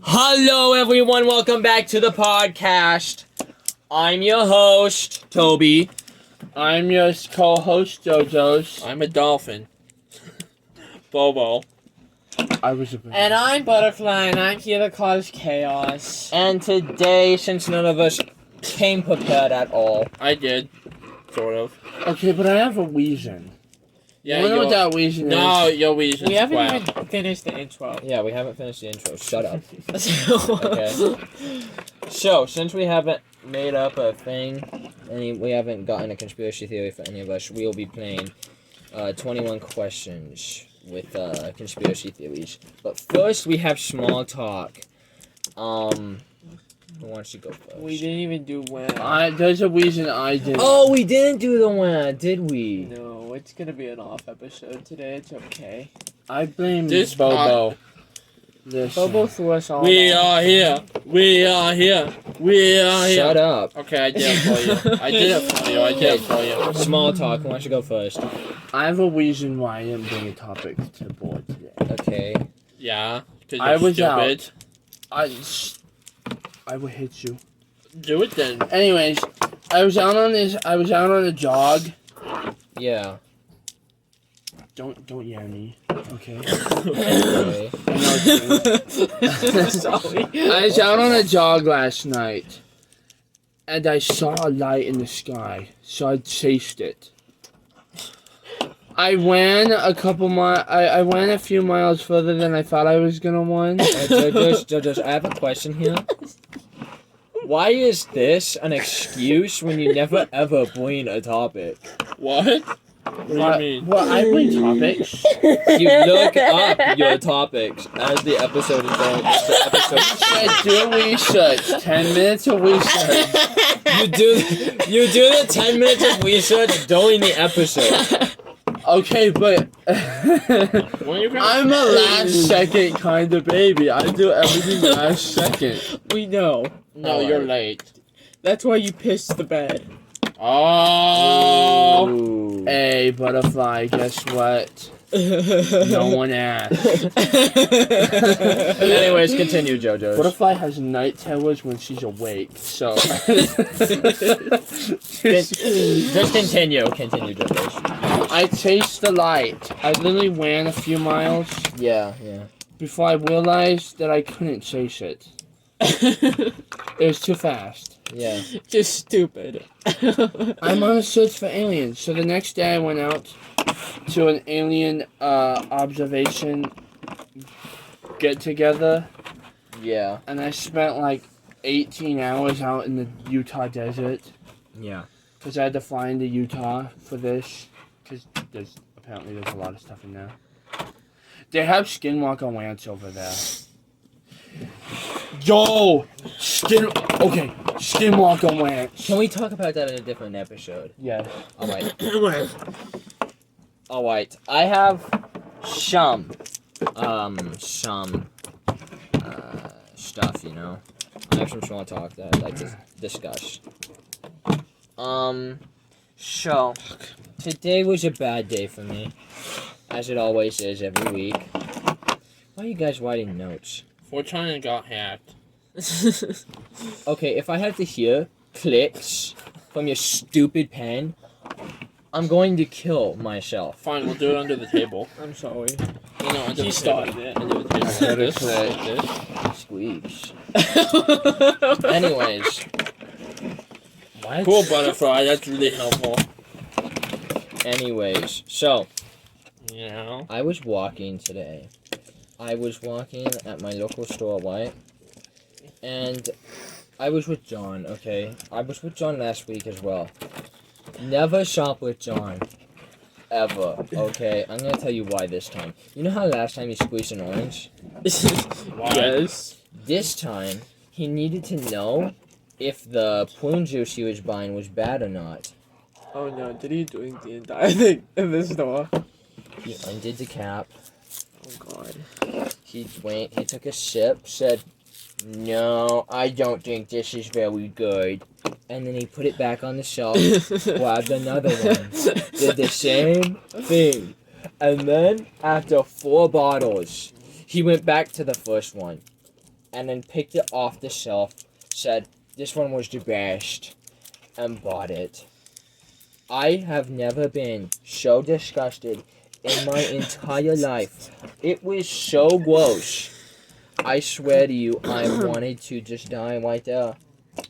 Hello everyone, welcome back to the podcast. I'm your host, Toby. I'm your co-host, Jojos. I'm a dolphin. Bobo. And I'm Butterfly, and I'm here to cause chaos. And today, since none of us came prepared at all, I did. Sort of. Okay, but I have a reason. Yeah, You wanna know what that reason No, is? your reason. We haven't even finished the intro. yeah, we haven't finished the intro. Shut up. Okay. So, since we haven't made up a thing, we haven't gotten a conspiracy theory for any of us, we will be playing 21 questions with conspiracy theories. But first, we have small talk. Who wants to go first? We didn't even do when. There's a reason I didn't. Oh, we didn't do the one, did we? No, it's gonna be an off episode today. It's okay. I blame This Bobo. Listen. Bobo threw us all. We off. are here. We are here. We are here. Shut up. Okay, I did it for you. I did it for you. I did it for you. Small talk. Who wants to go first? I have a reason why I didn't bring a topic to the board today. Okay. Yeah. Because I you're was stupid. I will hit you. Do it then. Anyways, I was out on a jog. Yeah. Don't yell at me. Okay. Okay. Sorry. I was out on a jog last night, and I saw a light in the sky, so I chased it. I ran I ran a few miles further than I thought I was gonna run. Jojos, I have a question here. Why is this an excuse when you never ever bring a topic? What? What do you mean? Well, I bring topics. You look up your topics as the episode is going. I do research. 10 minutes of research. You do the 10 minutes of research during the episode. Okay, but When you I'm a last second kind of baby. I do everything last second. We know. No, you're late. That's why you pissed the bed. Oh. Ooh. Hey, Butterfly, guess what? No one asked. Anyways, continue, Jojos. Butterfly has night terrors when she's awake, so... Just continue, Jojos. I chased the light. I literally ran a few miles Yeah. before I realized that I couldn't chase it. It was too fast. Yeah. Just stupid. I'm on a search for aliens, so the next day I went out to an alien observation get-together, Yeah. and I spent like 18 hours out in the Utah desert, Yeah. because I had to fly into Utah for this, because apparently there's a lot of stuff in there. They have Skinwalker Ranch over there. Yo! Skinwalker Ranch. Can we talk about that in a different episode? Yes. Alright. I have some stuff, you know. I have some small talk that I'd like to discuss. So, today was a bad day for me, as it always is every week. Why are you guys writing notes? 4China got hacked. Okay, if I have to hear clicks from your stupid pen, I'm going to kill myself. Fine, we'll do it under the table. I'm sorry. No, under He the started table. it. Under the table. I heard it This, click. like this. Squeaks. Anyways. What? Cool, Butterfly. That's really helpful. Anyways, so, You know? I was walking today. I was walking at my local store, right? And I was with John, okay? I was with John last week as well. Never shop with John. Ever, okay? I'm gonna tell you why this time. You know how last time he squeezed an orange? Why? Yes. This time, he needed to know if the prune juice he was buying was bad or not. Oh no, did he drink the entire thing in the store? He undid the cap. Oh god. He took a sip, said, "No, I don't think this is very good." And then he put it back on the shelf, grabbed another one, did the same thing. And then, after 4 bottles, he went back to the first one. and then picked it off the shelf, said, this one was the best, and bought it. I have never been so disgusted in my entire life. It was so gross. I swear to you, I wanted to just die right there.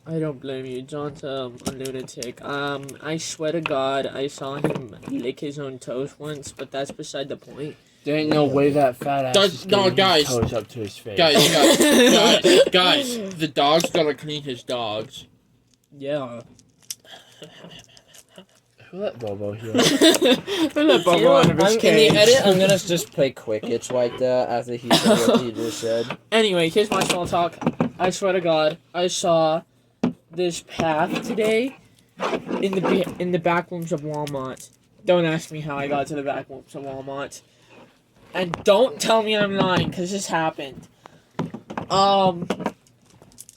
I don't blame you. John's a lunatic. I swear to God, I saw him lick his own toes once, but that's beside the point. There ain't no way that fat ass Does- is no, getting guys. his toes up to his face. Guys, the dog's gotta clean his dogs. Yeah. Who let Bobo here? Let Bobo You know what, out of his in the cage. edit, I'm gonna just play crickets right there after he said what he just said. Anyway, here's my small talk. I swear to God, I saw this path today in the back rooms of Walmart. Don't ask me how I got to the back rooms of Walmart. And don't tell me I'm lying, because this happened.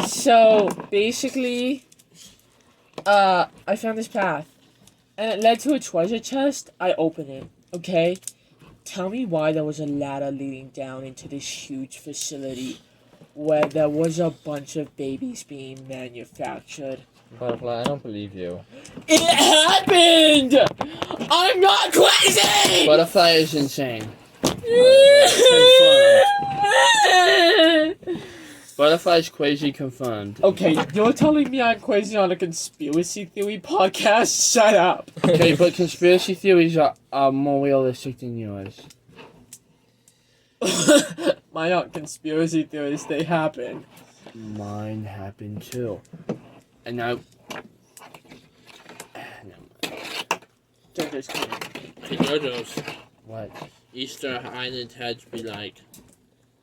So, basically, I found this path. And it led to a treasure chest. I open it, okay? Tell me why there was a ladder leading down into this huge facility where there was a bunch of babies being manufactured. Butterfly, I don't believe you. It happened! I'm not crazy! Butterfly is insane. Butterfly's crazy confirmed. Okay, you're telling me I'm crazy on a conspiracy theory podcast? Shut up. Okay, but conspiracy theories are more realistic than yours. Mine aren't conspiracy theories, they happen. Mine happened too. And I... Jojos coming. Hey, Jojos. What? Easter Island heads be like.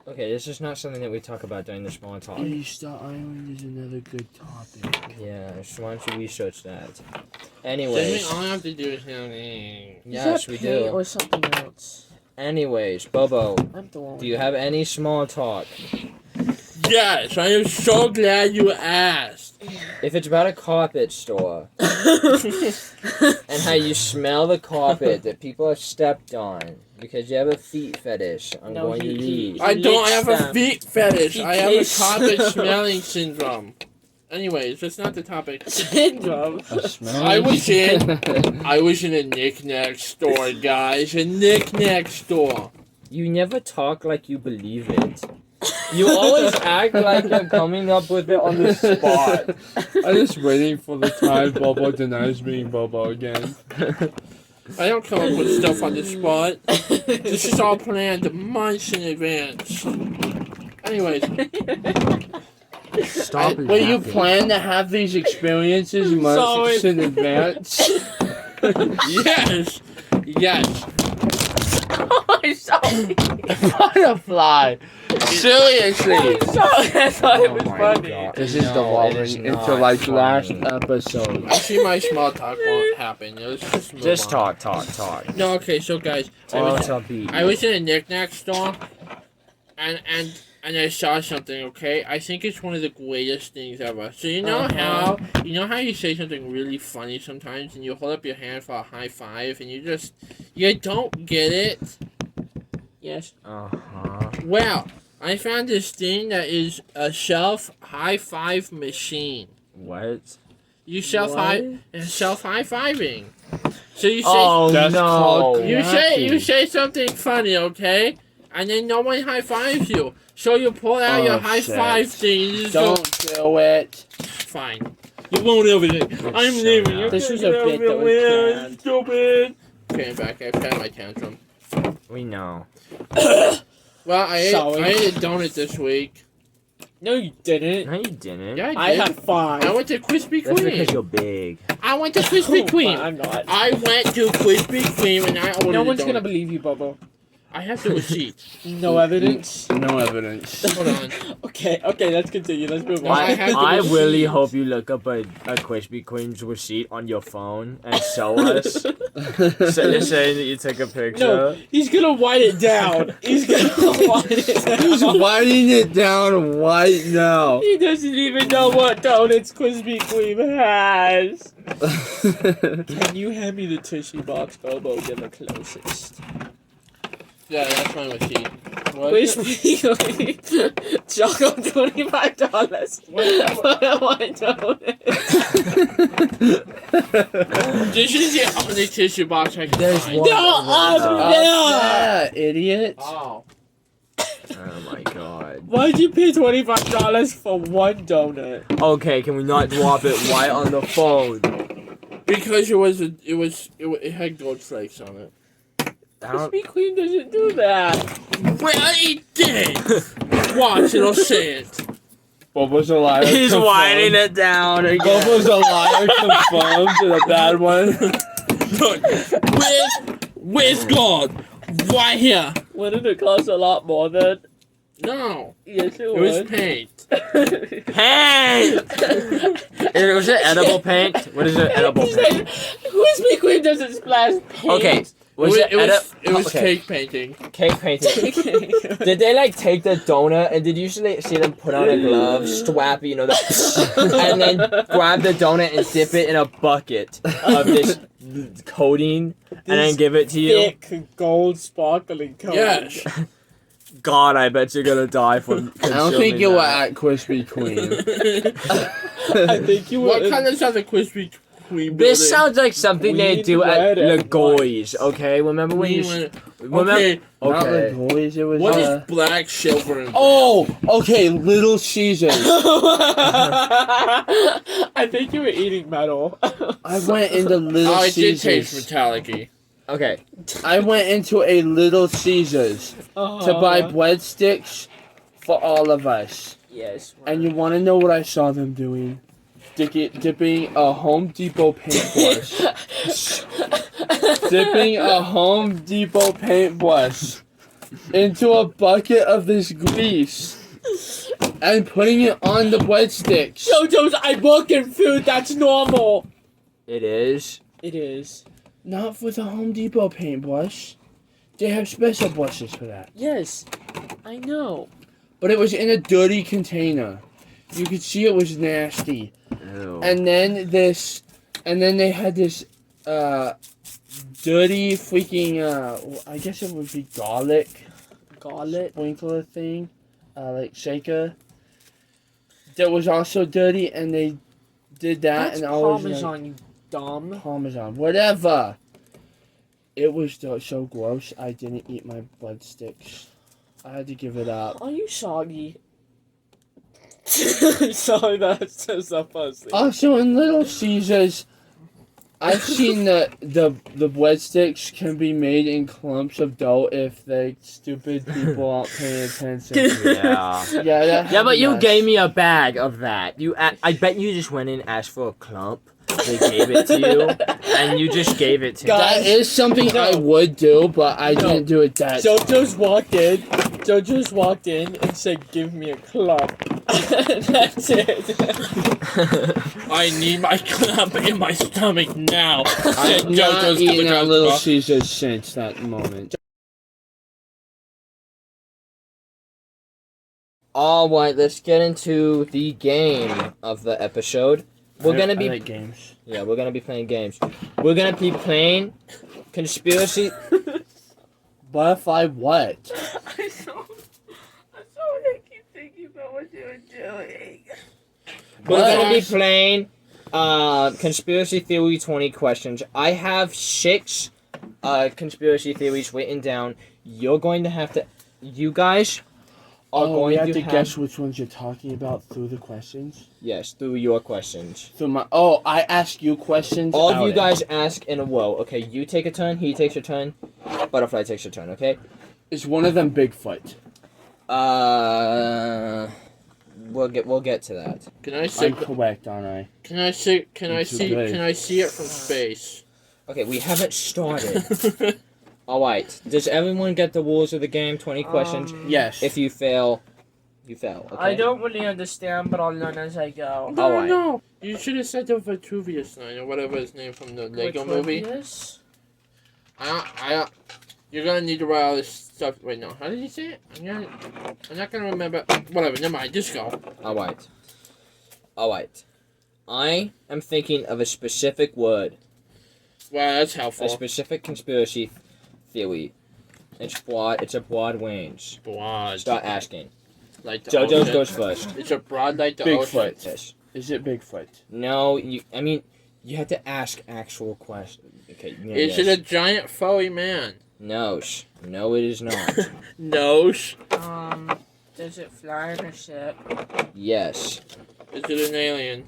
Okay, this is not something that we talk about during the small talk. Easter Island is another good topic. Yeah, so why don't you research that? Then Anyways. all I have to do is something. Yes, we Is that paint do. or something else? Anyways, Bobo, I'm the one. do you have any small talk? Yes, I am so glad you asked. If it's about a carpet store, and how you smell the carpet that people have stepped on because you have a feet fetish, I'm No, going to he- leave. I don't licks have a them. feet fetish. He I have a tastes carpet them. smelling syndrome. Anyways, that's not the topic. Syndrome. A smell? I was in a knick-knack store, guys. A knick-knack store. You never talk like you believe it. You always act like you're coming up with it on the spot. I'm just waiting for the time Bobo denies being Bobo again. I don't come up with stuff on the spot. This is all planned months in advance. Anyways, Stop Wait, you plan to have these experiences months in advance? yes, yes. I'm sorry. Butterfly! Seriously! I'm sorry. I thought it was Oh my funny. God. This is the No, it Walden is into not like last funny. episode. I see my small talk won't happen. Let's just move Just on. talk. No, okay, so guys, I was in a knick-knack store, and I saw something. Okay, I think it's one of the greatest things ever. So you know how you say something really funny sometimes, and you hold up your hand for a high five, and you don't get it. Yes. Uh-huh. Well, I found this thing that is a self high five machine. What? You self high fiving. So you say Oh, That's no. called you say something funny, okay? And then no one high fives you. So you pull out your high shit. five thing. You just go, Don't do it. fine. You won't everything. I'm so leaving. not. This was a bit that was planned. Stupid. Okay, I'm back. I've had my tantrum. We know. Well, I Sorry. ate a donut this week. No, you didn't. No, you didn't. Yeah, I did. had 5. I went to Krispy That's because Kreme. you're big. I went to Krispy Oh, Kreme. I'm not. I went to Krispy Kreme and I ordered No a one's donut. gonna believe you, Bobo. I have the receipt. No evidence. No evidence. Hold on. Okay, let's continue. Let's move No, on. I have the I really receipt. hope you look up a Krispy Kreme's receipt on your phone and show us. So you're saying that you took a picture? No, he's gonna white it down. He's gonna white it He's down. whiting it down right now. He doesn't even know what donuts Krispy Kreme has. Can you hand me the tissue box, Bobo? You're the closest. Yeah, that's fine with C. What? Crispy Choco $25 for one donut. This is the only tissue box I can There's find. one. Yeah, idiot. Oh. Oh my god. Why'd you pay $25 for one donut? Okay, can we not drop it right on the phone? Because it had gold flakes on it. I don't- Krispy Kreme doesn't do that. Well, it did. Watch, it'll say it. Bobo's a liar. He's confirmed. winding it down again. Bobo's a liar confirmed and a bad one. Look, where's gold? Right here. Wouldn't it cost a lot more than? No, Yes, it it was would. paint. Paint! Was it edible paint? What is it? Edible He paint? said, Krispy Kreme doesn't splash paint. Okay. Was it It was okay. cake painting. Cake painting. Did they like take the donut and did you usually see them put on a glove, strap, and then grab the donut and dip it in a bucket of this coating and then give it to you? Thick gold sparkling coating. Yes. God, I bet you're gonna die from. I don't think you were at Krispy Kreme. I think you What would. kind of sounds like Krispy Kreme? This building? sounds like something they Green, do at red, and Legoy's, okay? Remember when you... Remember? Okay, Not Okay. the boys, it was. what is black, silver, and Oh, okay, Little Caesars. I think you were eating metal. I went into Little Oh, it did taste Caesars. metallic-y. Okay. I went into a Little Caesars to buy breadsticks for all of us. Yes. And you want to know what I saw them doing? Dipping a Home Depot paintbrush. Dipping a Home Depot paintbrush into a bucket of this grease and putting it on the breadsticks. Jojos, I work in food. That's normal. It is. It is. Not with a Home Depot paintbrush. They have special brushes for that. Yes. I know. But it was in a dirty container. You could see it was nasty. Ew. And then they had this dirty freaking I guess it would be garlic sprinkler thing, like shaker. That was also dirty, and they did that, That's and I was Parmesan, you dumb. like, Parmesan, whatever. It was so gross. I didn't eat my breadsticks. I had to give it up. Are you soggy? Sorry, that's just a pussy. Also, in Little Caesars, I've seen the breadsticks can be made in clumps of dough if the stupid people aren't paying attention. Yeah. Yeah, But you gave me a bag of that. I bet you just went in and asked for a clump. They gave it to you, and you just gave it to me. That is something I would do, but I didn't do it that. Jojos walked in and said, "Give me a clump." That's it. I need my clump in my stomach now. I've not eaten at Little Caesars since that moment. Alright, let's get into the game of the episode. We're gonna I be like games. Yeah, we're gonna be playing games. We're gonna be playing conspiracy. Butterfly what? I saw I keep thinking about what you were doing. We're gonna be playing conspiracy theory 20 questions. I have 6 conspiracy theories written down. You're going to have to. You guys are we going have to to guess which ones you're talking about through the questions. Yes, through your questions. Through my I ask you questions. All of about you it. guys ask in a row. Okay, you take a turn. He takes a turn. Butterfly takes a turn. Okay. Is one of them Bigfoot? We'll get to that. Can I see? I'm correct, aren't I? Can I see? Can I It's see? good. Can I see it from space? Okay, we haven't started. Alright, does everyone get the rules of the game? 20 questions. Yes. If you fail, you fail. Okay? I don't really understand, but I'll learn as I go. No, Alright. no. You should have said the Vitruvius line or whatever his name from the Lego movie. You're gonna need to write all this stuff. Wait, no. How did he say it? I'm not gonna remember. Whatever. Never mind. Just go. Alright. Alright. I am thinking of a specific word. Wow, that's A helpful. specific conspiracy theory. It's broad. It's a broad range. Broad. Start asking. Like the Jojos ocean. goes first. It's a broad like the ocean. Bigfoot. Yes. Is it Bigfoot? No, I mean, you have to ask actual questions. Okay. Yeah, Is it a giant furry man? No. No, it is not. No. Does it fly in a ship? Yes. Is it an alien?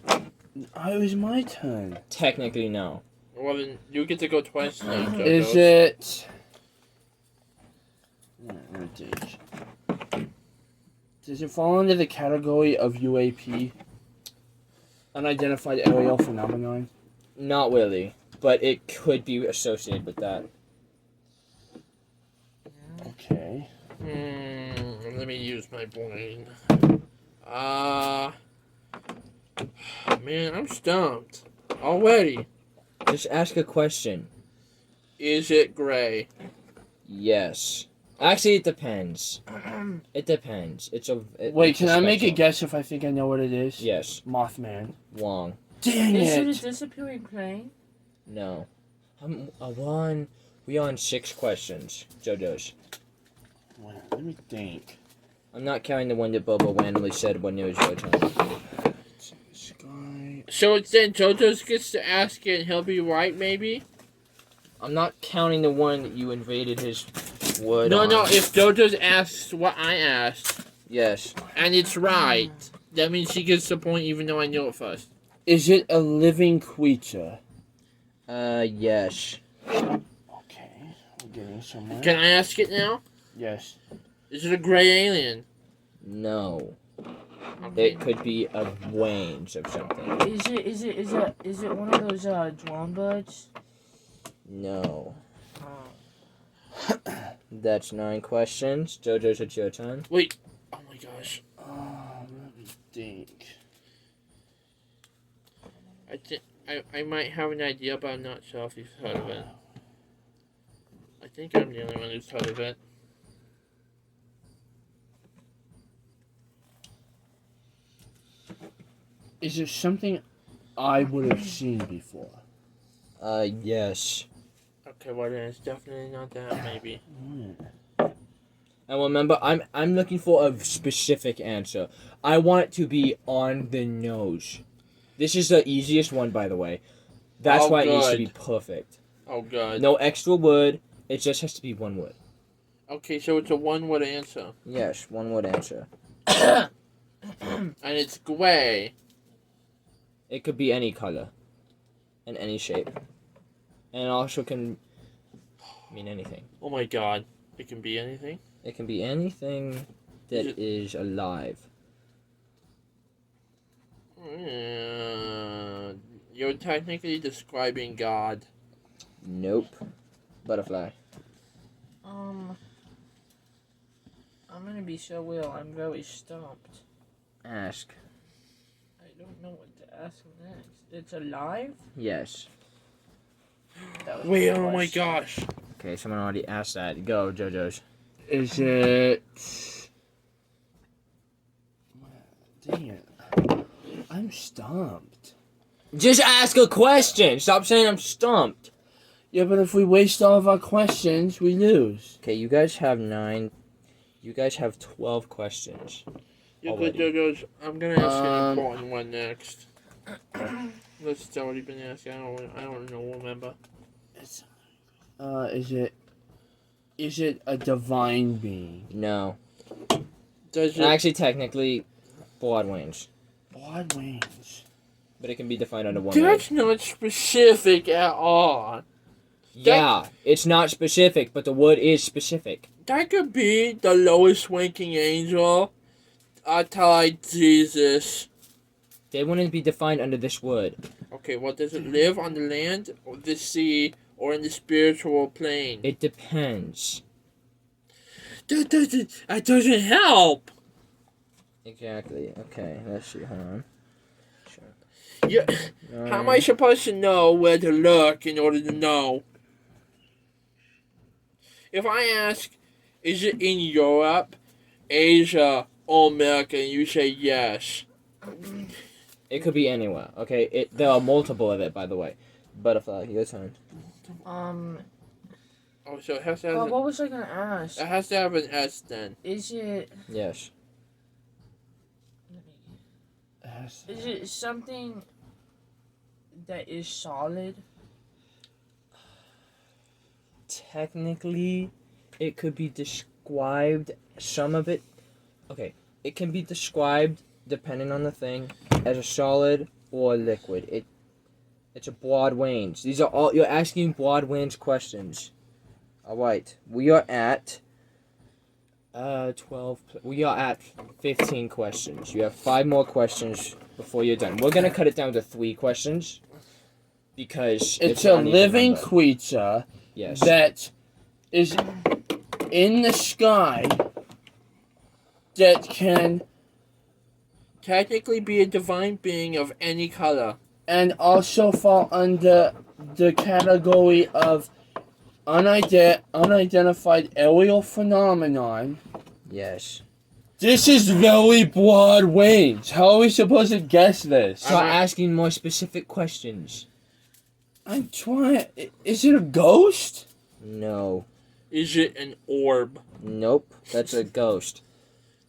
Oh, it was my turn. Technically, no. Well, then you get to go twice now, Jojos. Is it? Does it fall under the category of UAP? Unidentified aerial phenomenon? Not really, but it could be associated with that. Okay. Let me use my brain. Man, I'm stumped already. Just ask a question. Is it gray? Yes. Actually, it depends. It depends. Wait, it's can I make a spectrum. guess if I think I know what it is? Yes. Mothman. Wrong. Dang Is it a it! disappearing plane? No. We on 6 questions. Jojos. Wow, let me think. I'm not counting the one that Bobo randomly said when it was your turn. Sky. So it's then Jojos gets to ask it and he'll be right, maybe? I'm not counting the one that you invaded his wood No, on. if Jojos asks what I asked, Yes. and it's right, that means she gets the point even though I knew it first. Is it a living creature? Yes. Okay, we're getting somewhere. Can I ask it now? Yes. Is it a gray alien? No. Okay. It could be a range of something. Is it one of those drone birds? No. Oh. That's 9 questions. Jojo's, it's your turn. Wait. Oh my gosh. Let me think. I might have an idea, but I'm not sure if you've heard of it. I think I'm the only one who's heard of it. Is it something I would have seen before? Yes. Okay, well then it's definitely not that, maybe. And remember, I'm looking for a specific answer. I want it to be on the nose. This is the easiest one, by the way. That's Oh, why it needs to good. be perfect. Oh god. No extra word. It just has to be one word. Okay, so it's a one-word answer. Yes, one word answer. And it's gray. It could be any color. And any shape. And it also can mean anything. Oh my god. It can be anything? It can be anything that is alive. You're technically describing God. Nope. Butterfly. I'm gonna be so real. I'm very stumped. Ask. I don't know what to ask next. It's alive? Yes. That was Wait, my oh my question. gosh. Okay, someone already asked that. Go, Jojo's. Is it? Dang it! I'm stumped. Just ask a question. Stop saying I'm stumped. Yeah, but if we waste all of our questions, we lose. Okay, you guys have 9. You guys have 12 questions. You're good, Already. Jojos. I'm gonna ask an Um, important one next. That's already been asked. I don't know, remember. Is it a divine being? No. Does it? Actually, technically, broad range. Broad wings. But it can be defined under one word. That's not specific at all. Yeah, it's not specific, but the word is specific. That could be the lowest ranking angel. I tell like Jesus. They wouldn't be defined under this word. Okay, well, does it live on the land, or the sea, or in the spiritual plane? It depends. That doesn't help. Exactly. Okay, let's see. Hold on. Yeah. How am I supposed to know where to look in order to know? If I ask, is it in Europe, Asia, or America, and you say yes. It could be anywhere. Okay, there are multiple of it, by the way. Butterfly, your turn. Oh, so it has to have. What was I gonna ask? It has to have an S then. Is it? Yes. Is it something that is solid? Technically, it could be described, some of it, okay, it can be described, depending on the thing, as a solid or a liquid. It's a broad range. These are all, you're asking broad range questions. Alright, we are at 15 questions. You have 5 more questions before you're done. We're gonna cut it down to 3 questions, because It's a an even living number. creature Yes. that is in the sky that can Technically be a divine being of any color. and also fall under the category of unidentified aerial phenomenon. Yes. This is very broad range. How are we supposed to guess this? Start asking more specific questions. I'm trying. Is it a ghost? No. Is it an orb? Nope. That's a ghost.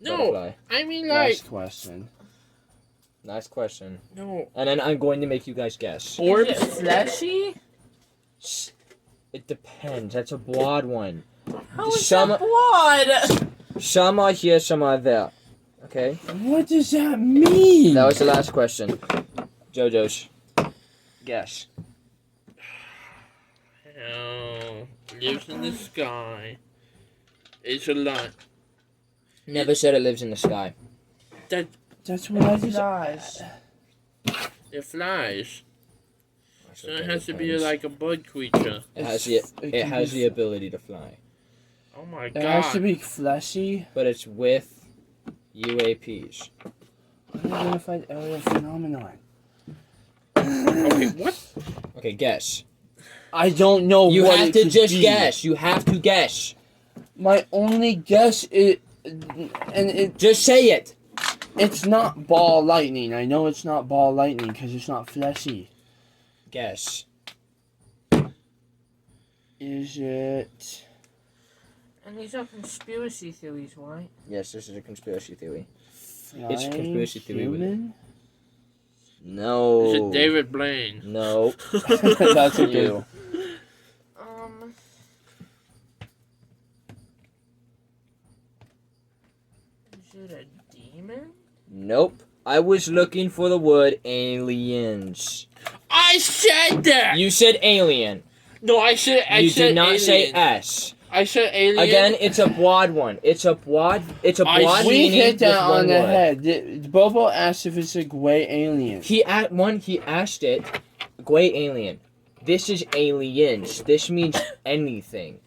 No, Butterfly. I mean like Last question. Nice question. no. And then I'm going to make you guys guess. Orbs. Is it fleshy? It depends. That's a broad one. How is Some- that broad? Some are here, some are there. Okay? What does that mean? That was the last question. Jojos. Guess. Oh, lives in the sky. It's a lot. Never said it lives in the sky. That's what I just. Flies. It flies. So it has to be depends. like a bud creature. It has the ability to fly. Oh my It has to god. be fleshy. But it's with UAPs. Unidentified aerial phenomenon. Okay, what? Okay, guess. I don't know You what have it to could just be. guess. You have to guess. My only guess is, and Just say it. it's not ball lightning. I know it's not ball lightning because it's not fleshy. Guess. Is it? And these are conspiracy theories, right? Yes, this is a conspiracy theory. Flying It's a conspiracy theory with it. human? No. Is it David Blaine? No. That's a You. good. Is it a demon? Nope. I was looking for the word aliens. I said that. You said alien. No, I said. You said did not say alien. S. I said alien. Again, it's a broad one. It's a broad I- We meaning hit that with one on the word. head. Bobo asked if it's a gray alien. He asked it, gray alien. This is aliens. This means anything.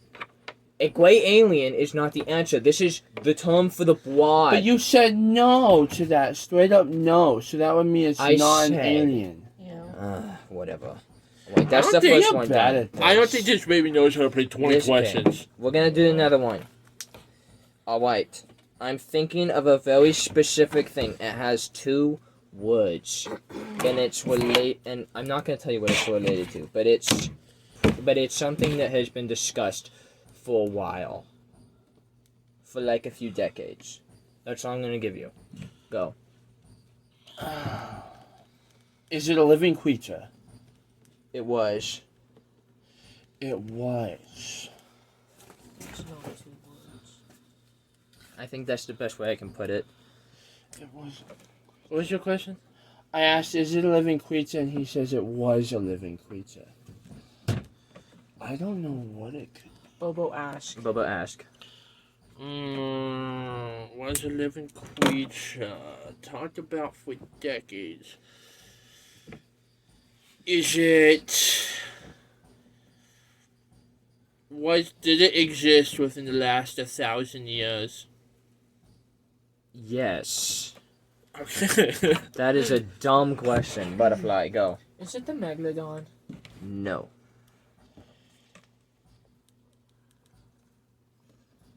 A gray alien is not the answer. This is the term for the broad. But you said no to that. Straight up no. So that would mean it's I not an said- alien. Yeah. Whatever. Wait, that's don't the think first you're one. bad done. at this. I don't think this baby knows how to play 20 This questions. We're gonna do another one. Alright. I'm thinking of a very specific thing. It has 2 words. And it's and I'm not gonna tell you what it's related to, but it's something that has been discussed for a while. For like a few decades. That's all I'm gonna give you. Go. Is it a living creature? It was. It was. It's not 2 words. I think that's the best way I can put it. It was. What was your question? I asked, is it a living creature? And he says it was a living creature. I don't know what it could. Bobo asked. Bubba ask. Was a living creature talked about for decades. Is it? Did it exist within the last 1,000 years? Yes. Okay. That is a dumb question. Butterfly, go. Is it the Megalodon? No.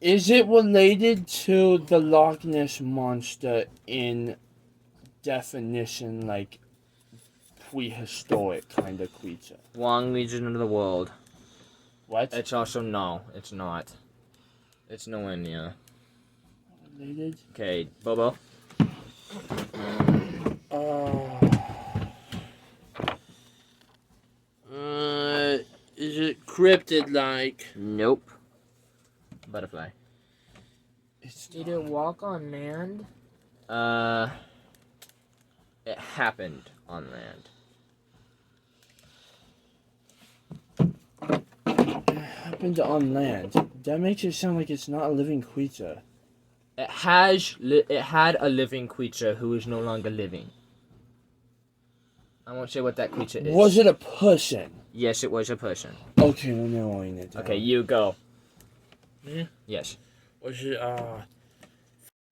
Is it related to the Loch Ness Monster in definition, like prehistoric kind of creature? Wrong region of the world. What? It's also no. It's not. It's nowhere near. Related? Okay, Bobo. Is it cryptid like? Nope. Butterfly. Did it walk on land? It happened on land. It happened on land. That makes it sound like it's not a living creature. It had a living creature who is no longer living. I won't say what that creature is. Was it a person? Yes, it was a person. Okay, we're narrowing it down. Okay, you go. Me? Yes. Was it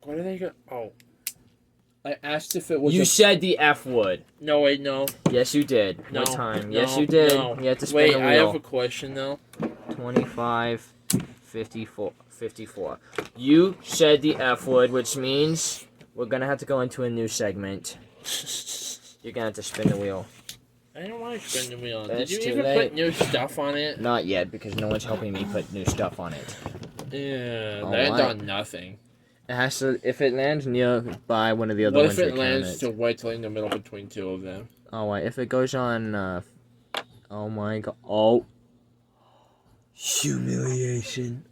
what did they go? Oh. I asked if it was You said the F word. No, wait, no. Yes, you did. No. One time. No, Yes, you did. no. You had to spin Wait, the wheel. I have a question though. 25, 54. You said the F word, which means we're gonna have to go into a new segment. You're gonna have to spin the wheel. I don't want to spin the wheel. It's Did you too even late. put new stuff on it? Not yet, because no one's helping me put new stuff on it. Yeah, All land right. on nothing. It has to. If it lands nearby one of the other What ones, if it we lands count to it. right in the middle between two of them? Oh wait, if it goes on. Oh my god. Oh. Humiliation.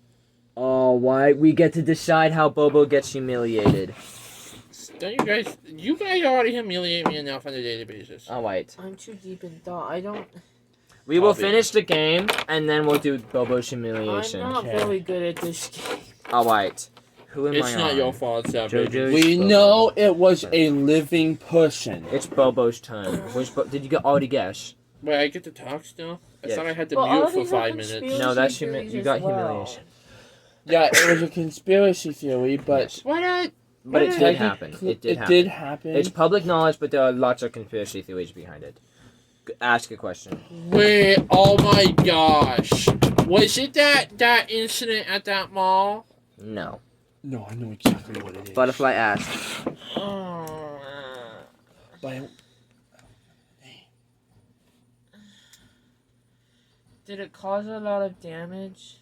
Oh, why? We get to decide how Bobo gets humiliated. Don't you guys already humiliate me enough on a daily basis. Oh wait. I'm too deep in thought. I don't. We will Toby. finish the game and then we'll do Bobo's humiliation. I'm not Okay. very good at this game. Oh wait. Who am I It's not on? your fault, it's that Jojos. baby. We Bobo. know it was a living person. It's Bobo's turn. Did you already guess? Wait, I get to talk still? I Yes. thought I had to Well, all mute for these are 5 minutes. conspiracy No, that's theories you as got well. humiliation. Yeah, it was a conspiracy theory, but Yes. Why not? But it What? did happen. It did happen. It's public knowledge, but there are lots of conspiracy theories behind it. Ask a question. Wait, oh my gosh. Was it that incident at that mall? No. no, I know exactly what it is. Butterfly asked. But Did it cause a lot of damage?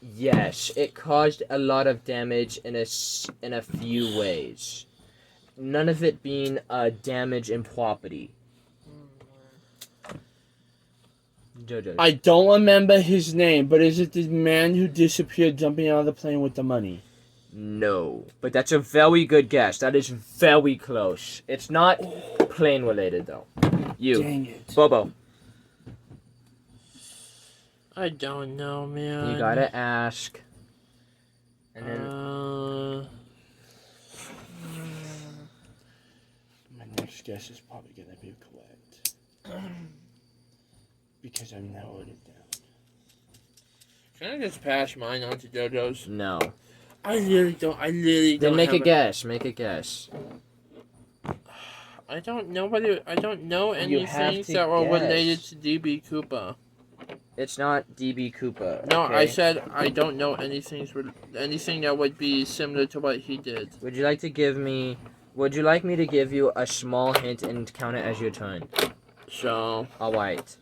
Yes, it caused a lot of damage in a few ways. None of it being damage in property. Jojos. I don't remember his name, but is it the man who disappeared jumping out of the plane with the money? No, but that's a very good guess. That is very close. It's not plane related though. You, Dang it. Bobo. I don't know, man. You gotta ask. And then My next guess is probably going to be correct. Because I narrowed it down. Can I just pass mine on to Jojos? no. I literally don't. Then make a guess. Make a guess. I don't know any You have things to that were guess. related to DB Cooper. It's not DB Cooper. No, okay? I said I don't know anything that would be similar to what he did. Would you like me to give you a small hint and count it as your turn? So, Alright.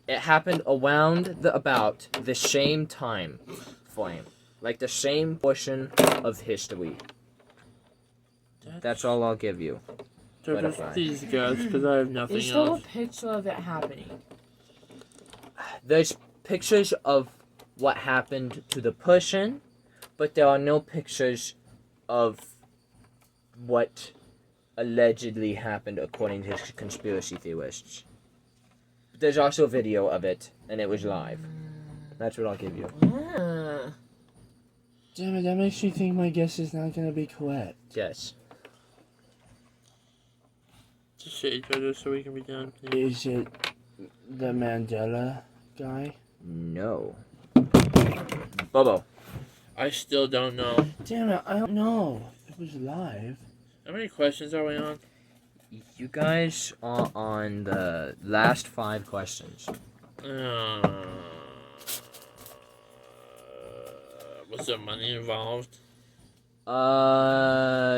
It happened around about the same time frame. Like the same portion of history. That's all I'll give you. Butterfly. Jojos, please guess, because I have nothing There's still a else. picture of it happening. There's pictures of what happened to the person, but there are no pictures of what allegedly happened according to conspiracy theorists. But there's also a video of it, and it was live. That's what I'll give you. Ah. Damn it, that makes me think my guess is not going to be correct. Yes. Just say Jojos so we can be done, please. Is it the Mandela guy? No. Bobo. I still don't know. Damn it, I don't know. It was live. How many questions are we on? You guys are on the last 5 questions. Was there money involved?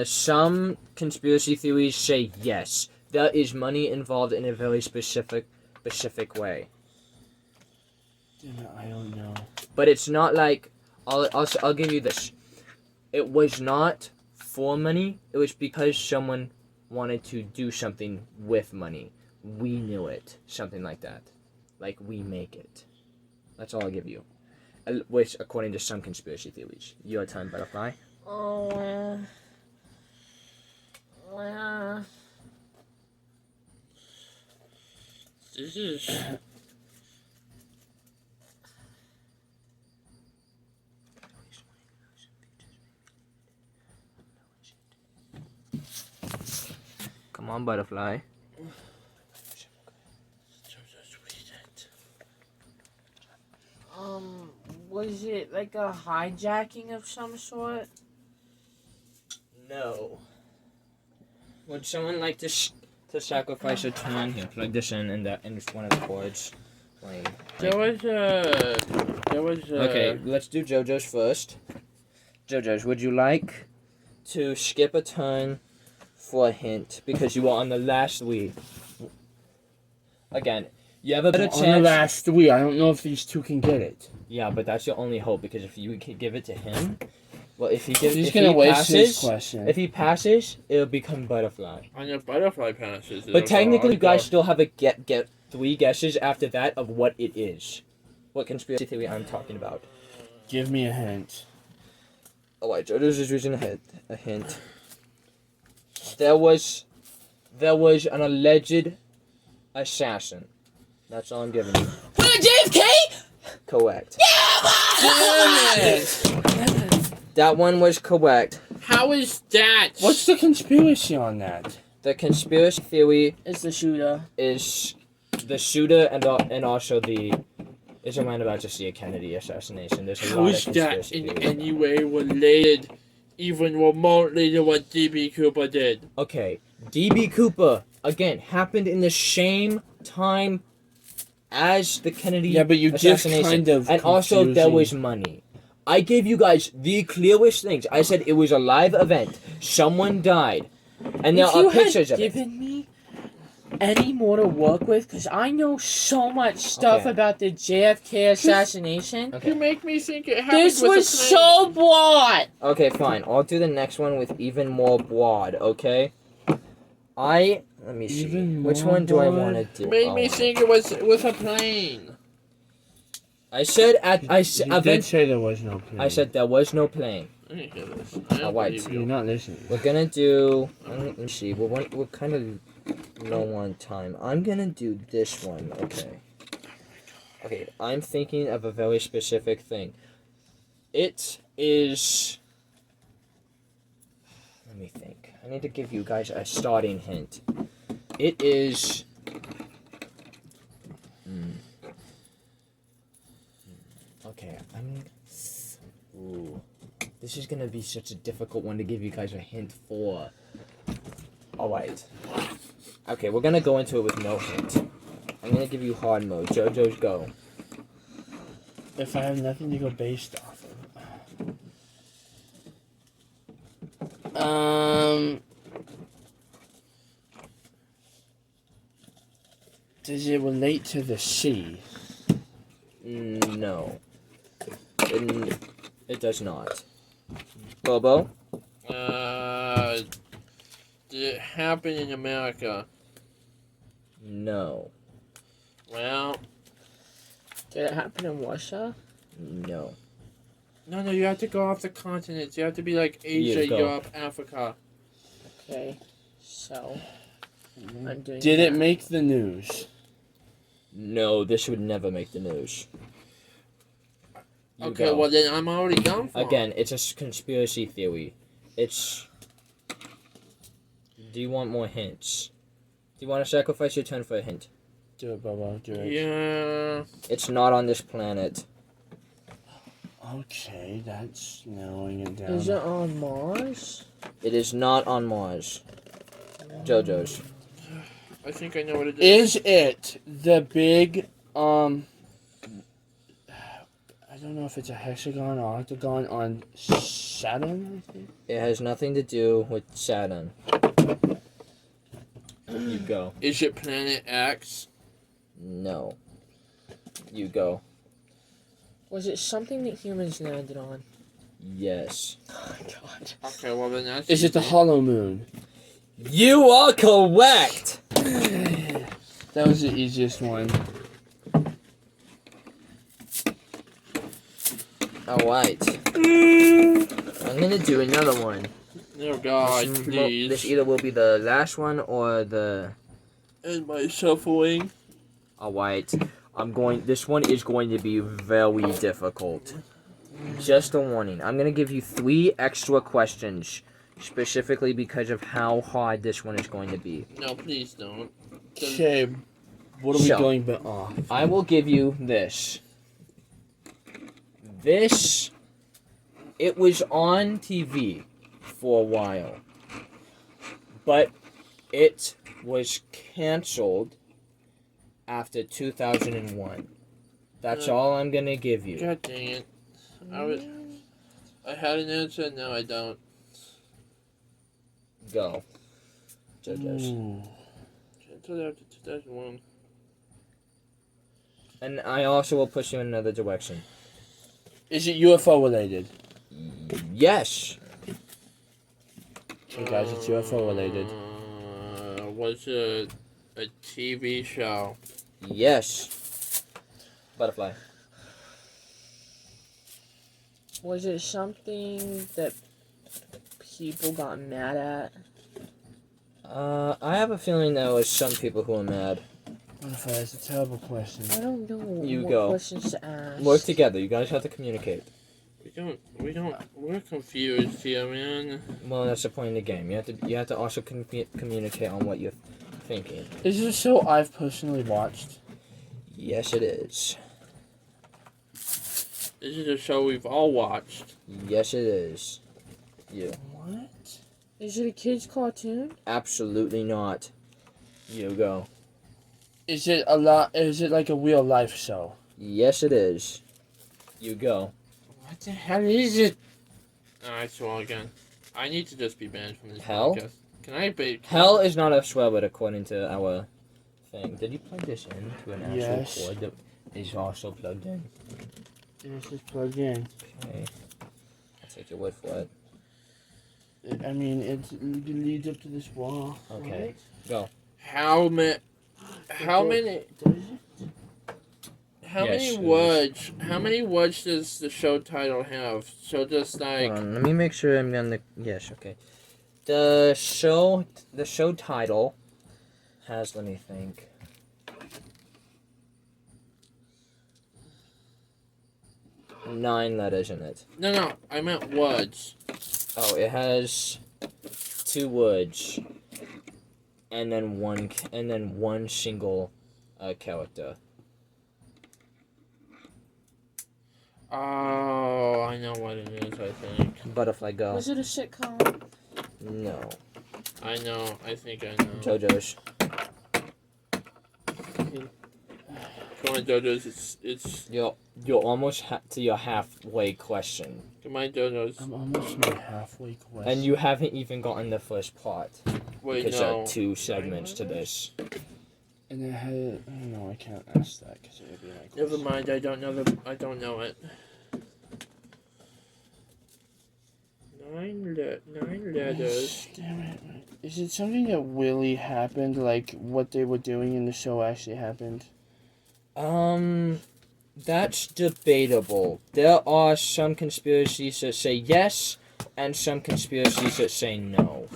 Some conspiracy theories say yes. there is money involved in a very specific way. Damn it, I don't know. But it's not like I'll give you this. It was not for money. It was because someone wanted to do something with money. We knew it. Something like that. Like we make it. That's all I'll give you. Which, according to some conspiracy theories. Your turn, Butterfly. Oh, This is. Come on, Butterfly. Was it like a hijacking of some sort? No. Would someone like to sacrifice a turn? Here, plug this in and one of the cords. Playing. There was a. Okay, let's do Jojos first. Jojos, would you like to skip a turn for a hint? Because you are on the last week. Again, you have a better chance. On the last 3, I don't know if these two can get it. Yeah, but that's your only hope, because if you can give it to him, well, if he waste his question. If he passes, it'll become Butterfly. On your Butterfly passes. But technically, you guys still have a get 3 guesses after that of what it is. What conspiracy theory I'm talking about. Give me a hint. Oh wait, Jojos is using a hint. There was an alleged assassin. That's all I'm giving you. JFK? Correct. Damn it! That one was correct. How is that? What's the conspiracy on that? The conspiracy theory It's the shooter. is the shooter and also is a man about to see a Kennedy assassination. There's a How lot is of that conspiracy in theories. any way related, even remotely, to what DB Cooper did? Okay, DB Cooper again happened in the same time as the Kennedy Yeah, but you just assassination, kind of and also there confusing. was money. I gave you guys the clearest things. I said it was a live event. Someone died, and there If are you pictures had of it. given me any more to work with, because I know so much stuff Okay. about the JFK assassination. Okay. You make me think it happened This with was a plane. so broad. Okay, fine. I'll do the next one with even more broad. Okay. Let me see. Even Which more one do I broad? want to do? You made me think it was a plane. I said You did say there was no plane. I said there was no plane. I didn't hear this. I Oh, don't wait. believe You're you. not listening. We're gonna do. Let me see. We're kind of low on time. I'm gonna do this one. Okay. Okay. I'm thinking of a very specific thing. It is. Let me think. I need to give you guys a starting hint. It is. Okay. Ooh. This is gonna be such a difficult one to give you guys a hint for. Alright. Okay, we're gonna go into it with no hint. I'm gonna give you hard mode. Jojo's go. If I have nothing to go based off of. Does it relate to the sea? No. It does not. Bobo? Did it happen in America? No. Well, Did it happen in Russia? No. no, you have to go off the continents. You have to be like Asia, go. Europe, Africa. Okay, so I'm doing. Did it that. make the news? No, this would never make the news. You Okay, go. well then I'm already done for. Again, it's a conspiracy theory. It's. Do you want more hints? Do you want to sacrifice your turn for a hint? Do it, Bobo. Do it. Yeah. It's not on this planet. Okay, that's narrowing it down. Is it on Mars? It is not on Mars. Jojo's. I think I know what it is. Is it the big, I don't know if it's a hexagon or octagon on Saturn, I think? It has nothing to do with Saturn. You go. Is it Planet X? No. You go. Was it something that humans landed on? Yes. Oh my god. Okay, well then that's. Is it the Hollow Moon? You are correct! That was the easiest one. Alright. I'm gonna do another one. Oh God, This please. either will be the last one or the... And my shuffling. Alright. This one is going to be very difficult. Just a warning. I'm gonna give you 3 extra questions. Specifically because of how hard this one is going to be. No, please don't. Okay, what are we going off? I will give you this. It was on TV for a while. But it was canceled after 2001. That's all I'm gonna give you. God dang it. I had an answer, now I don't. Go. Jojos. Until after 2001. And I also will push you in another direction. Is it UFO related? Yes. Okay, guys, it's UFO related. Was it a TV show? Yes. Butterfly. Was it something that people got mad at? I have a feeling there was some people who were mad. Butterfly, that's a terrible question. I don't know You what go. questions to ask. Work together. You guys have to communicate. We're confused here, man. Well, that's the point of the game. You have to also communicate on what you're thinking. Is this a show I've personally watched? Yes, it is. This is a show we've all watched. Yes, it is. You. What? Is it a kid's cartoon? Absolutely not. You go. Is it like a real life show? Yes, it is. You go. What the hell is it? Alright, so again. I need to just be banned from this Hell? podcast. Can I be? Hell is not a swear word according to our thing. Did you plug this in to an actual Yes. cord that is also plugged in? Yes, it's plugged in. Okay. I'll take your word for it. I mean, it leads up to this wall. Okay. Right? Go. How many? How Yes, many it words? How many words does the show title have? So just like. Hold on, let me make sure I'm on the... Yes, okay. The show title has, let me think. Nine letters in it. No, I meant words. Oh, it has 2 words. And then one single character. Oh, I know what it is. I think. Butterfly, go. Was it a sitcom? No. I know. I think I know. Jojos. Come on, Jojos. It's. You're almost to your halfway question. Come on, Jojos. I'm almost my halfway question. And you haven't even gotten the first part. Wait, Because there no. are 2 segments to this. And it had... No, I can't ask that because it would be like... Never mind. I don't know I don't know it. 9 letters. Damn it. Is it something that really happened? Like, what they were doing in the show actually happened? That's debatable. There are some conspiracies that say yes, and some conspiracies that say no.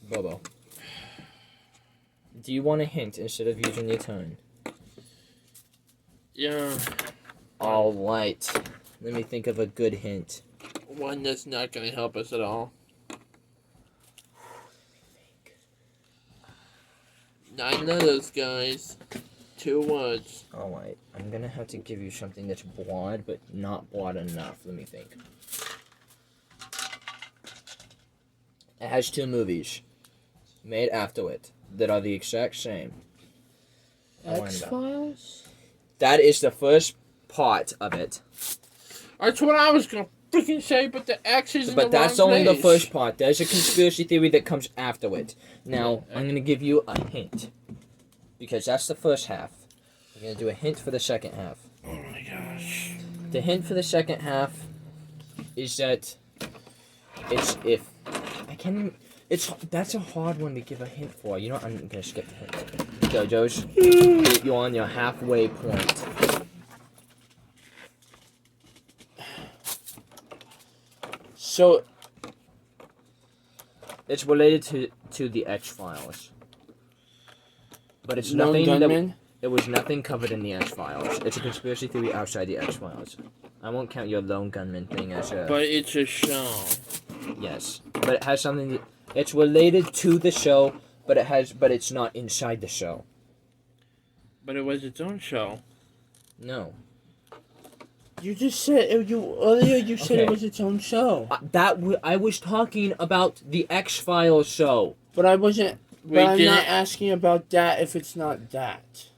Bobo. Do you want a hint instead of using your turn? Yeah. Alright. Let me think of a good hint. One that's not going to help us at all. 9 letters, guys. 2 words. Alright. I'm gonna have to give you something that's broad, but not broad enough. Let me think. It has 2 movies made after it that are the exact same. X-Files? That is the first part of it. That's what I was going to freaking say, but the X is in But the that's wrong only place. the first part. There's a conspiracy theory that comes after it. Now, I'm going to give you a hint. Because that's the first half. I'm going to do a hint for the second half. Oh my gosh. The hint for the second half is that it's if... I can't even... That's a hard one to give a hint for. You know what? I'm going to skip the hint. Jojos, you're on your halfway point. So, It's related to the X-Files. But it's no nothing gunman? that... There was nothing covered in the X-Files. It's a conspiracy theory outside the X-Files. I won't count your lone gunman thing as a... But it's a show. Yes. But it has something... It's related to the show, but it's not inside the show. But it was its own show. No. You just said earlier. You said Okay. it was its own show. I was talking about the X-Files show. But I wasn't. We But I'm didn't- not asking about that if it's not that.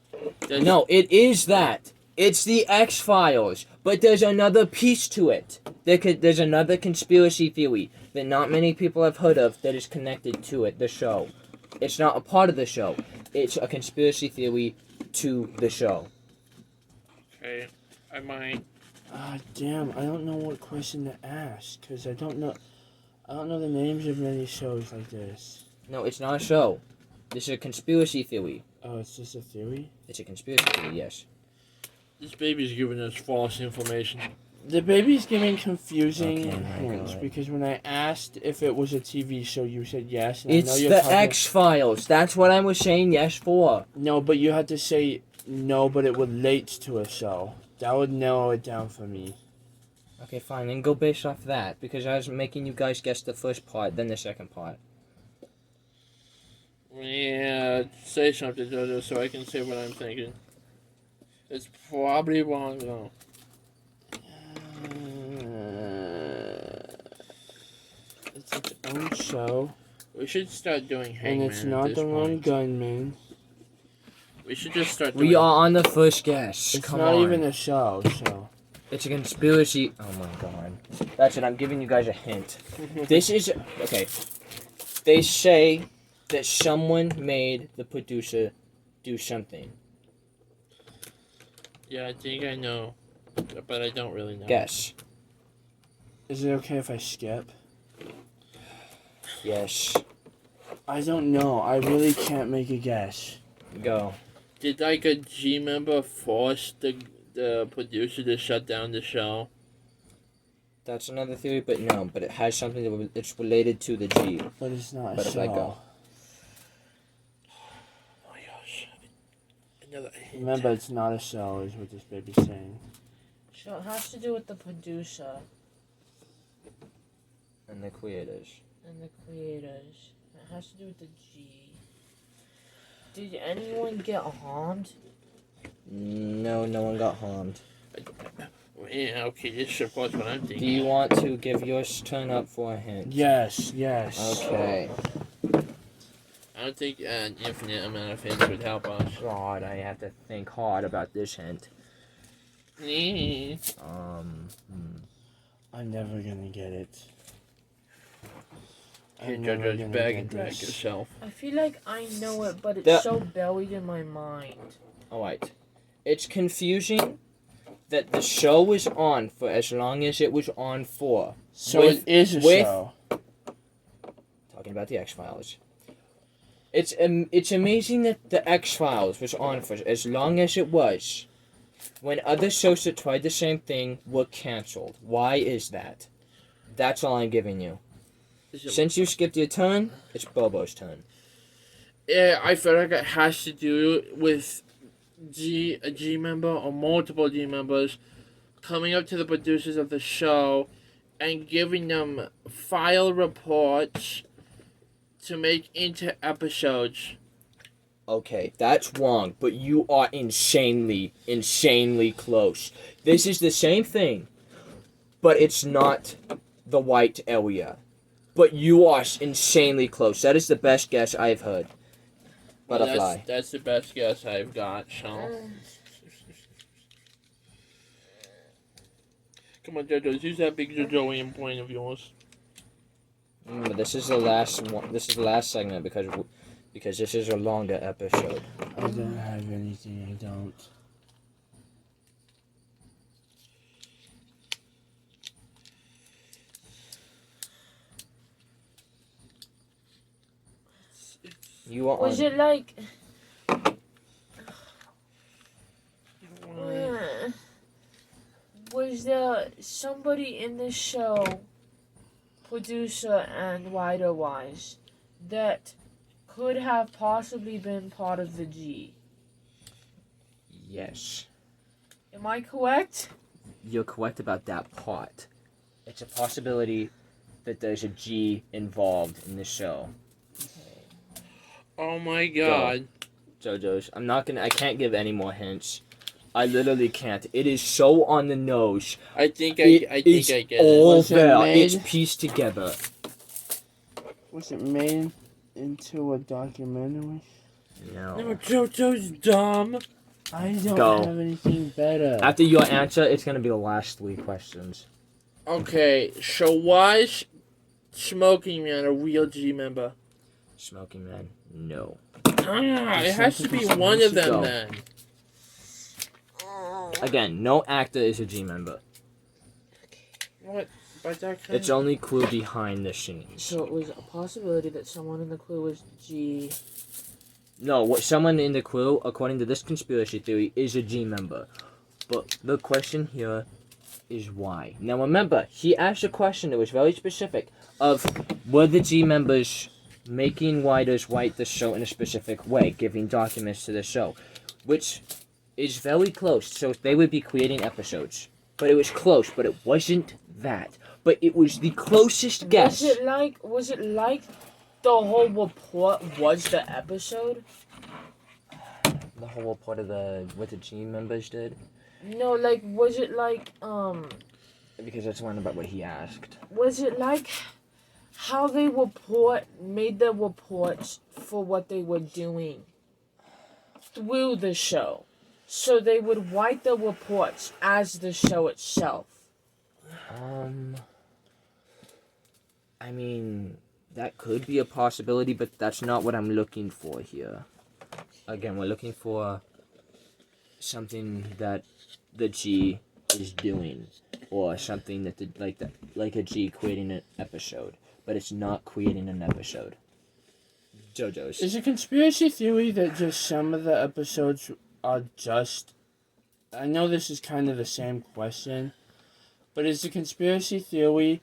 No, it is that. It's the X-Files. But there's another piece to it. There's another conspiracy theory that not many people have heard of that is connected to it, the show. It's not a part of the show. It's a conspiracy theory to the show. Okay, I might. Ah, damn! I don't know what question to ask because I don't know the names of many shows like this. No, it's not a show. This is a conspiracy theory. Oh, it's just a theory. It's a conspiracy theory, yes. This baby's giving us false information. The baby's giving confusing Okay, my hints God. because when I asked if it was a TV show, you said yes. And I know It's you're the talking- X-Files. That's what I was saying yes for. No, but you had to say no, but it relates to a show. That would narrow it down for me. Okay, fine. Then go based off that. Because I was making you guys guess the first part, then the second part. Yeah, say something, Jojo, so I can say what I'm thinking. It's probably wrong, though. It's its own show, We should start doing and Hangman it's at not this the wrong point. gunman. We should just start doing... We are on the first guess. It's Come not on. even a show, so. It's a conspiracy. Oh my god. That's it. I'm giving you guys a hint. This is... Okay. They say that someone made the producer do something. Yeah, I think I know, but I don't really know. Guess. Is it okay if I skip? Yes. I don't know. I really can't make a guess. Go. Did like a G member force the producer to shut down the show? That's another theory, but no. But it has something that it's related to the G. But it's not a But if show. I go. Oh my gosh. Another hint. Remember, it's not a show, is what this baby's saying. So it has to do with the producer And the creators. and the creators. It has to do with the G. Did anyone get harmed? No, no one got harmed. Yeah, okay, this supports what I'm thinking. Do you want to give yours turn up for a hint? Yes, yes. Okay. I don't think an infinite amount of hints would help us. God, I have to think hard about this hint. Yeah. I'm never gonna get it. Hey, I'm never Jojo's gonna bag get and drag this. yourself. I feel like I know it, but it's The- so buried in my mind. Alright. It's confusing that the show was on for as long as it was on for. So With- it is a with- show. Talking about the X-Files. It's amazing that the X-Files was on for as long as it was. When other shows that tried the same thing were canceled. Why is that? That's all I'm giving you. Since you skipped your turn, it's Bobo's turn. Yeah, I feel like it has to do with a G member or multiple G members coming up to the producers of the show and giving them file reports to make into episodes. Okay, that's wrong, but you are insanely close. This is the same thing, but it's not the white area. But you are insanely close. That is the best guess I've heard. Well, Butterfly. that's the best guess I've got, so. Come on, Jojos, use that big Jojoian point of yours. But this is the last one. This is the last segment because this is a longer episode. I don't have anything. I don't. You are Was on. it like? Was there somebody in the show, producer and writer-wise, that could have possibly been part of the G? Yes. Am I correct? You're correct about that part. It's a possibility that there's a G involved in the show. Oh my god. Jojos, I can't give any more hints. I literally can't. It is so on the nose. I think I get it. All Was it there. made- It's pieced together. Was it made into a documentary? No, No. Jojo's dumb. I don't Go. have anything better. After your answer, it's gonna be the last 3 questions. Okay, so why is Smoking Man a real G member? Smoking Man, no. It has to be one of them Go. then. Again, no actor is a G member. What? But that kind It's only clue behind the scenes. So it was a possibility that someone in the crew was G. No, what someone in the crew, according to this conspiracy theory, is a G member. But the question here is why. Now remember, he asked a question that was very specific of were the G members making writers write the show in a specific way, giving documents to the show, which is very close. So they would be creating episodes. But it was close, but it wasn't that. But it was the closest guess. Was it like the whole report was the episode? The whole part of what the G members did? No, like was it like Because that's one about what he asked. was it like how they made the reports for what they were doing through the show? So they would write the reports as the show itself. I mean, that could be a possibility, but that's not what I'm looking for here. Again, we're looking for something that the G is doing, or something that like a G creating an episode, but it's not creating an episode. Jojos. Is it a conspiracy theory that just some of the episodes are just... I know this is kind of the same question, but is the conspiracy theory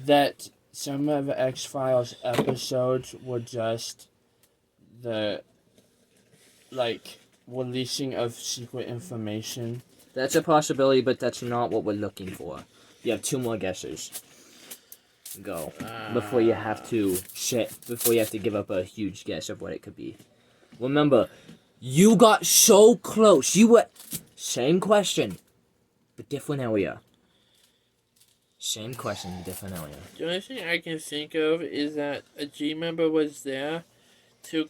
that some of the X-Files episodes were just the, like, releasing of secret information? That's a possibility, but that's not what we're looking for. You have 2 more guesses. Go. Before you have to give up a huge guess of what it could be. Remember, you got so close. You were... Same question, but different area. Same question, different area. The only thing I can think of is that a G member was there to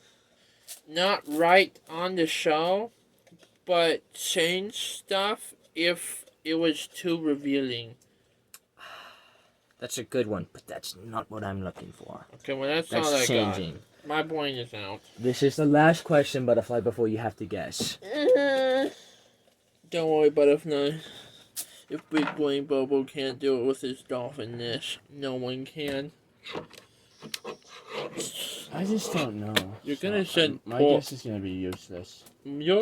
not write on the show, but change stuff if it was too revealing. That's a good one, but that's not what I'm looking for. Okay, well that's all I That's got. changing. My point is out. This is the last question, Butterfly, before you have to guess. Don't worry, Butterfly. If Big Brain Bobo can't do it with his dolphin-ness, no one can. I just don't know. You're gonna send my Paul- guess is gonna be useless. You're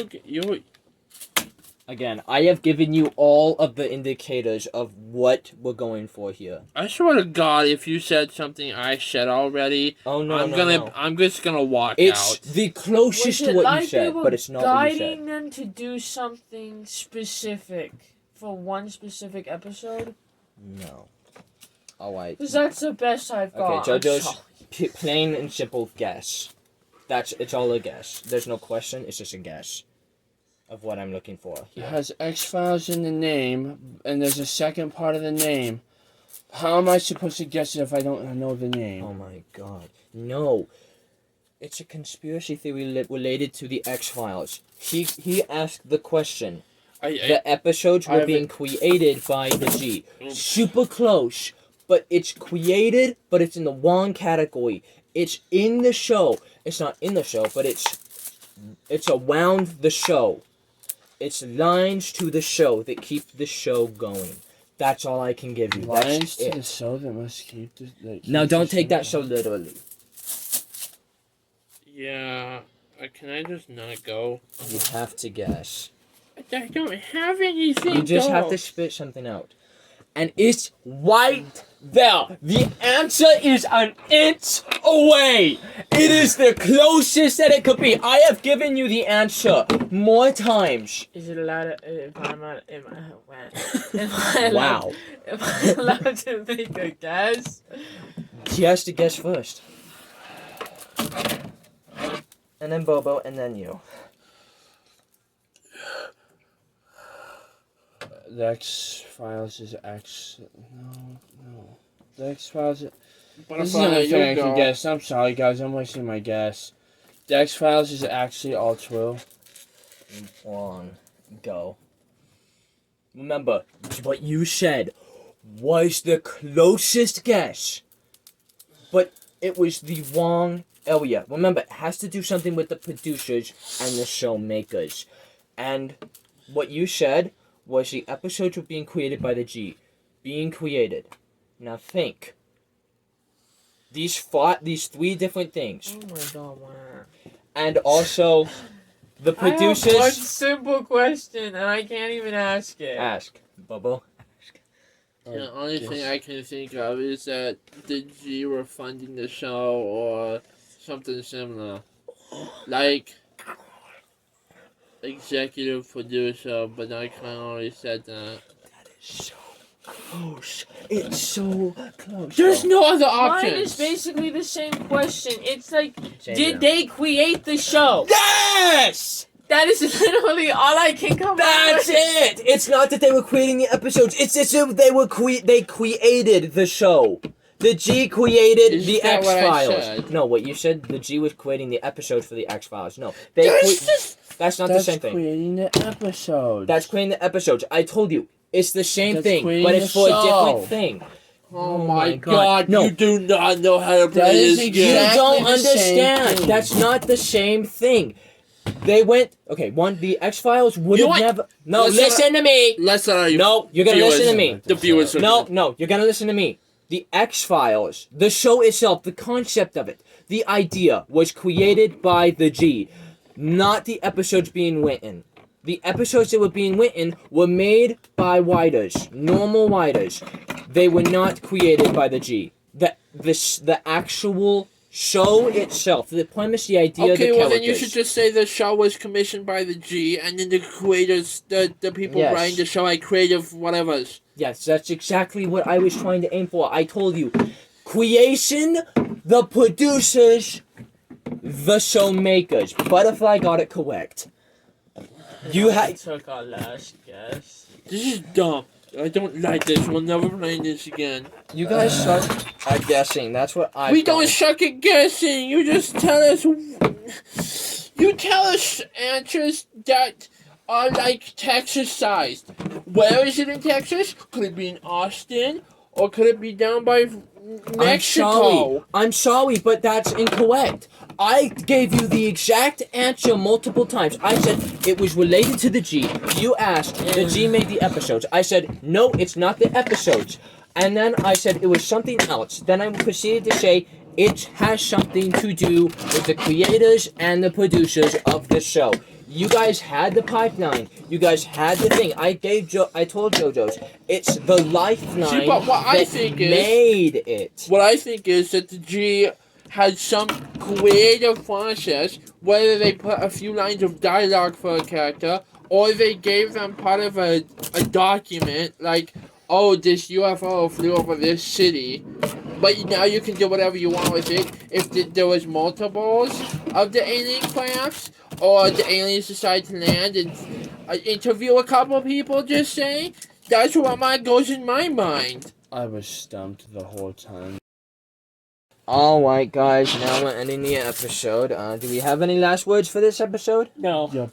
Again, I have given you all of the indicators of what we're going for here. I swear to God, if you said something I said already, Oh no, I'm just gonna walk It's out. the closest to what you said, but it's not what you guiding said. them to do something specific for one specific episode? No. Alright. Because that's the best I've got. Okay, I'm Jojos, sorry. plain and simple guess. It's all a guess. There's no question, it's just a guess of what I'm looking for It here. has X-Files in the name, and there's a second part of the name. How am I supposed to guess it if I don't know the name? Oh my god. No. It's a conspiracy theory related to the X-Files. He asked the question. The episodes were being created by the G. Super close, but it's created, but it's in the wrong category. It's in the show. It's not in the show, but it's around the show. It's lines to the show that keep the show going. That's all I can give you. Lines That's to it. the show that must keep the. Now, don't take that so literally. Yeah. Can I just not go? You have to guess. I don't have anything. You just have to spit something out. And it's right there. The answer is an inch away. It is the closest that it could be. I have given you the answer more times. Is it allowed to, Wow. am I allowed to make a guess? He has to guess first. And then Bobo, and then you. The X-Files is X. No. The X-Files. This is the Butterfly, only thing I you can go. guess. I'm sorry, guys. I'm wasting my guess. The X-Files is actually all true. Wrong. Go. Remember, what you said was the closest guess. But it was the wrong area. Remember, it has to do something with the producers and the show makers. And what you said was the episodes were being created by the G. Being created. Now think. These three different things. Oh my god, wow. And also, the I have one producers... simple question and I can't even ask it. Ask. Bobo. The only thing I can think of is that the G were funding the show or something similar. Like executive producer, but I kind of already said that. That is so close. It's so close. There's no other Mine is options. basically the same question. It's like, Change did it. they create the show? Yes! That is literally all I can come up That's with. it! It's not that they were creating the episodes. It's just that they created the show. The G created Is the that what I X-Files. said? No, what you said, the G was creating the episodes for the X-Files. No, that's not the same thing. Creating the episode. That's creating the episodes. I told you, it's the same That's thing, creating but it's the for a show. different thing. Oh Oh my my God. god, No. you do not know how to That play is this You game. exactly don't the same understand. thing. That's not the same thing. They went the X-Files would You have know what? never. No, Listen- listen to me. Let's not argue. No, you're gonna Viewers. listen to me. The viewers are No, you're gonna listen to me. The X-Files, the show itself, the concept of it, the idea was created by the G, not the episodes being written. The episodes that were being written were made by writers, normal writers. They were not created by the G. The actual show itself, the premise, the idea, the Okay, characters. well then you should just say the show was commissioned by the G, and then the creators, the people Yes. writing the show, like creative whatevers. Yes, that's exactly what I was trying to aim for. I told you. Creation, the producers, the show makers. Butterfly got it correct. You I had... took our last guess. This is dumb. I don't like this. We'll never play this again. You guys suck at guessing. That's what I We don't suck at guessing. You just tell us. You tell us answers that are like Texas sized. Where is it in Texas? Could it be in Austin? Or could it be down by Mexico? I'm sorry, but that's incorrect. I gave you the exact answer multiple times. I said it was related to the G. You asked, the G made the episodes. I said, no, it's not the episodes. And then I said it was something else. Then I proceeded to say it has something to do with the creators and the producers of the show. You guys had the pipeline. You guys had the thing. I told Jojos, it's the lifeline See, but what I that think is- made it. What I think is that the G had some creative process, whether they put a few lines of dialogue for a character, or they gave them part of a document, like, oh, this UFO flew over this city, but now you can do whatever you want with it. If there was multiples of the alien crafts, or the aliens decide to land and interview a couple people, just saying, that's what goes in my mind. I was stumped the whole time. Alright guys, now we're ending the episode. Do we have any last words for this episode? No. Yep.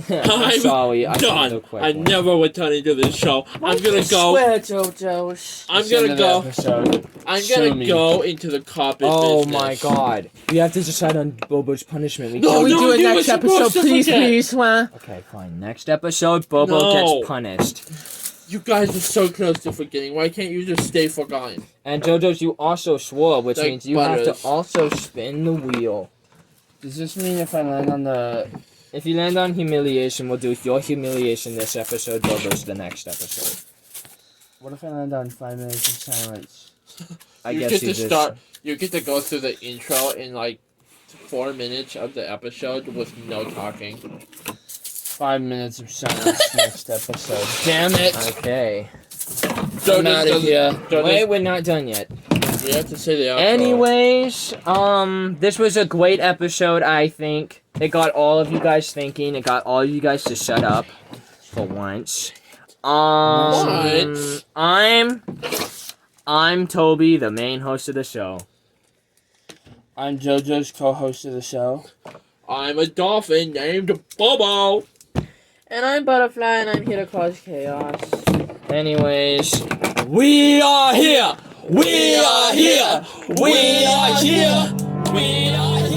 I'm sorry, I done. did a quick I'm one. never returning to this show. I'm gonna go. Swear, Jojos. I'm It's the end gonna of the go. episode. I'm Sue gonna me. go into the carpet Oh business. my god. We have to decide on Bobo's punishment. We No, can't- We no, do it you were next supposed episode, to please, forget. please, man. Okay, fine. Next episode, Bobo No. gets punished. You guys are so close to forgetting. Why can't you just stay forgotten? And Jojos, you also swore, which Like means you have butters. to also spin the wheel. Does this mean if I land on the... If you land on humiliation, we'll do your humiliation this episode, Bobo's the next episode. What if I land on 5 minutes of silence? I you guess get you to just... start. You get to go through the intro in like 4 minutes of the episode with no talking. 5 minutes of silence next episode. Damn it! Okay. I'm out of here. Wait, we're not done yet. We have to say the outro. Anyways, this was a great episode, I think. It got all of you guys thinking. It got all of you guys to shut up for once. What? I'm Toby, the main host of the show. I'm JoJo's co-host of the show. I'm a dolphin named Bobo. And I'm Butterfly, and I'm here to cause chaos. Anyways, we are here! We are here! We are here! We are here!